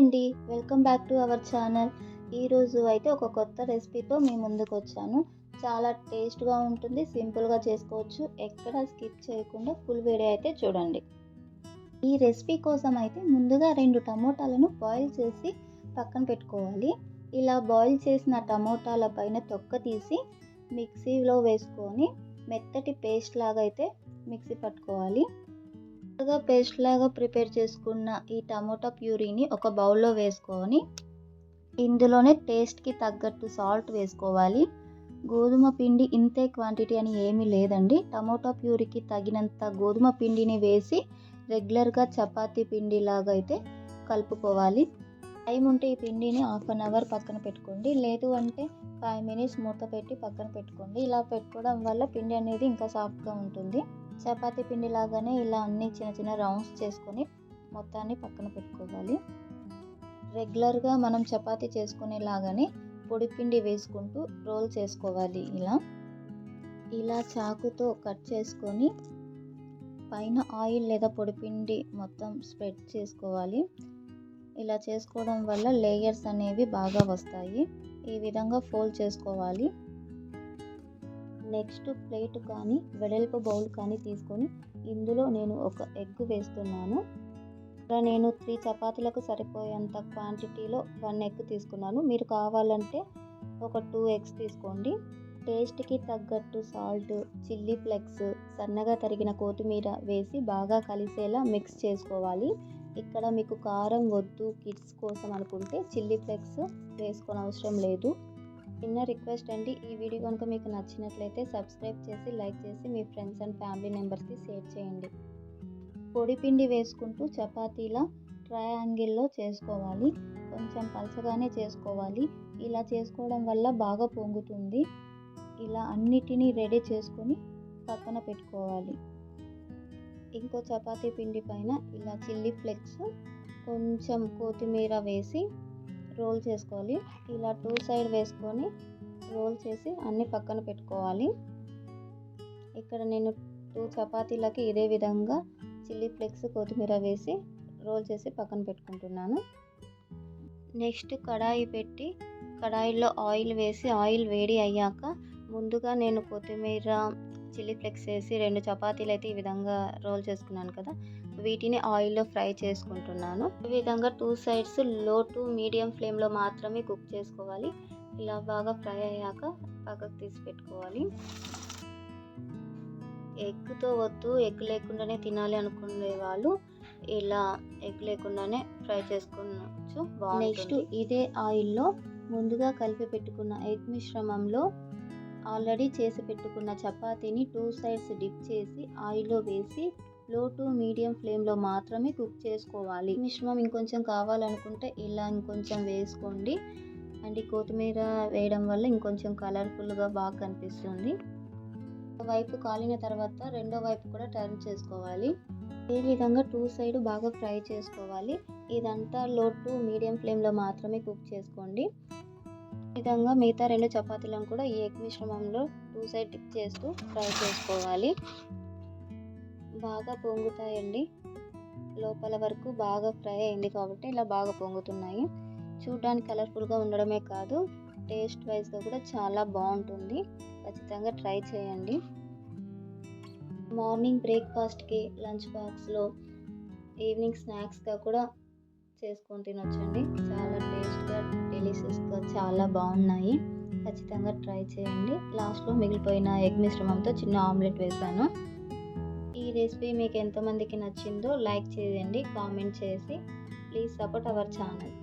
అండి. Welcome back to our channel. ఈరోజు అయితే ఒక కొత్త రెసిపీతో మీ ముందుకు వచ్చాను. చాలా టేస్ట్గా ఉంటుంది, సింపుల్గా చేసుకోవచ్చు. ఎక్కడ స్కిప్ చేయకుండా ఫుల్ వీడియో అయితే చూడండి. ఈ రెసిపీ కోసం అయితే ముందుగా 2 టమోటాలను బాయిల్ చేసి పక్కన పెట్టుకోవాలి. ఇలా బాయిల్ చేసిన టమోటాల పైన తొక్క తీసి మిక్సీలో వేసుకొని మెత్తటి పేస్ట్ లాగా అయితే మిక్సీ పట్టుకోవాలి. పేస్ట్ లాగా ప్రిపేర్ చేసుకున్న ఈ టమోటా ప్యూరీని ఒక బౌల్లో వేసుకొని ఇందులోనే టేస్ట్కి తగ్గట్టు సాల్ట్ వేసుకోవాలి. గోధుమ పిండి ఇంతే క్వాంటిటీ అని ఏమీ లేదండి. టమోటా ప్యూరీకి తగినంత గోధుమ పిండిని వేసి రెగ్యులర్గా చపాతీ పిండి లాగా అయితే కలుపుకోవాలి. టైం ఉంటే ఈ పిండిని 1/2 అవర్ పక్కన పెట్టుకోండి, లేదు అంటే 5 మినిట్స్ మూత పెట్టి పక్కన పెట్టుకోండి. ఇలా పెట్టుకోవడం వల్ల పిండి అనేది ఇంకా సాఫ్ట్గా ఉంటుంది. చపాతీ పిండి లాగానే ఇలా అన్ని చిన్న చిన్న రౌండ్స్ చేసుకొని మొత్తాన్ని పక్కన పెట్టుకోవాలి. రెగ్యులర్గా మనం చపాతీ చేసుకునేలాగానే పొడి పిండి వేసుకుంటూ రోల్ చేసుకోవాలి. ఇలా చాకుతో కట్ చేసుకొని పైన ఆయిల్ లేదా పొడి పిండి మొత్తం స్ప్రెడ్ చేసుకోవాలి. ఇలా చేసుకోవడం వల్ల లేయర్స్ అనేవి బాగా వస్తాయి. ఈ విధంగా ఫోల్డ్ చేసుకోవాలి. నెక్స్ట్ ప్లేట్ కానీ వెడల్పు బౌల్ కానీ తీసుకొని ఇందులో నేను ఒక ఎగ్ వేస్తున్నాను. ఇక్కడ నేను 3 చపాతీలకు సరిపోయేంత క్వాంటిటీలో 1 ఎగ్ తీసుకున్నాను. మీరు కావాలంటే ఒక 2 ఎగ్స్ తీసుకోండి. టేస్ట్కి తగ్గట్టు సాల్ట్, చిల్లీ ఫ్లేక్స్, సన్నగా తరిగిన కొత్తిమీర వేసి బాగా కలిసేలా మిక్స్ చేసుకోవాలి. ఇక్కడ మీకు కారం వద్దు, కిడ్స్ కోసం అనుకుంటే చిల్లీ ఫ్లేక్స్ వేసుకోనవసరం లేదు. చిన్న రిక్వెస్ట్ అండి, ఈ వీడియో కనుక మీకు నచ్చినట్లయితే సబ్స్క్రైబ్ చేసి లైక్ చేసి మీ ఫ్రెండ్స్ అండ్ ఫ్యామిలీ మెంబర్స్కి షేర్ చేయండి. పొడి పిండి వేసుకుంటూ చపాతీలా ట్రయాంగిల్లో చేసుకోవాలి. కొంచెం పలచగానే చేసుకోవాలి. ఇలా చేసుకోవడం వల్ల బాగా పొంగుతుంది. ఇలా అన్నిటినీ రెడీ చేసుకొని పక్కన పెట్టుకోవాలి. ఇంకో చపాతీ పిండి పైన ఇలా చిల్లీ ఫ్లేక్స్, కొంచెం కొత్తిమీర వేసి రోల్ చేసుకోవాలి. ఇలా 2 సైడ్ వేసుకొని రోల్ చేసి అన్ని పక్కన పెట్టుకోవాలి. ఇక్కడ నేను 2 చపాతీలకి ఇదే విధంగా చిల్లీ ఫ్లేక్స్, కొత్తిమీర వేసి రోల్ చేసి పక్కన పెట్టుకుంటున్నాను. నెక్స్ట్ కడాయి పెట్టి కడాయిలో ఆయిల్ వేసి ఆయిల్ వేడి అయ్యాక ముందుగా నేను కొత్తిమీర, చిల్లీ ఫ్లేక్స్ వేసి 2 చపాతీలు అయితే ఈ విధంగా రోల్ చేసుకున్నాను కదా, వీటిని ఆయిల్లో ఫ్రై చేసుకుంటున్నాను. ఈ విధంగా 2 సైడ్స్ లో టు మీడియం ఫ్లేమ్లో మాత్రమే కుక్ చేసుకోవాలి. ఇలా బాగా ఫ్రై అయ్యాక పక్కకు తీసి పెట్టుకోవాలి. ఎగ్తో వద్దు, ఎగ్ లేకుండానే తినాలి అనుకునే వాళ్ళు ఇలా ఎగ్ లేకుండానే ఫ్రై చేసుకోవచ్చు, బాగుంటుంది. నెక్స్ట్ ఇదే ఆయిల్లో ముందుగా కలిపి పెట్టుకున్న ఎగ్ మిశ్రమంలో ఆల్రెడీ చేసి పెట్టుకున్న చపాతీని 2 సైడ్స్ డిప్ చేసి ఆయిల్లో వేసి లో టు మీడియం ఫ్లేమ్లో మాత్రమే కుక్ చేసుకోవాలి. మిశ్రమం ఇంకొంచెం కావాలనుకుంటే ఇలా ఇంకొంచెం వేసుకోండి. అండ్ ఈ కొత్తిమీర వేయడం వల్ల ఇంకొంచెం కలర్ఫుల్గా బాగా కనిపిస్తుంది. వైపు కాలిన తర్వాత రెండో వైపు కూడా టర్న్ చేసుకోవాలి. ఈ విధంగా 2 సైడ్ బాగా ఫ్రై చేసుకోవాలి. ఇదంతా లో టు మీడియం ఫ్లేమ్లో మాత్రమే కుక్ చేసుకోండి. ఈ విధంగా మిగతా 2 చపాతీలను కూడా ఈ ఎగ్ మిశ్రమంలో 2 సైడ్ డిప్ చేస్తూ ఫ్రై చేసుకోవాలి. బాగా పొంగుతాయండి. లోపల వరకు బాగా ఫ్రై అయింది కాబట్టి ఇలా బాగా పొంగుతున్నాయి. చూడడానికి కలర్ఫుల్గా ఉండడమే కాదు, టేస్ట్ వైజ్గా కూడా చాలా బాగుంటుంది. ఖచ్చితంగా ట్రై చేయండి. మార్నింగ్ బ్రేక్ఫాస్ట్కి, లంచ్ బాక్స్లో, ఈవినింగ్ స్నాక్స్గా కూడా చేసుకొని తినొచ్చండి. చాలా టేస్ట్గా, డెలిషియస్గా చాలా బాగున్నాయి. ఖచ్చితంగా ట్రై చేయండి. లాస్ట్లో మిగిలిపోయిన ఎగ్ మిశ్రమంతో చిన్న ఆమ్లెట్ వేసాను. ఈ రెసిపీ మీకు ఎంతమందికి నచ్చిందో లైక్ చేయండి, కామెంట్ చేసి ప్లీజ్ సపోర్ట్ అవర్ ఛానల్.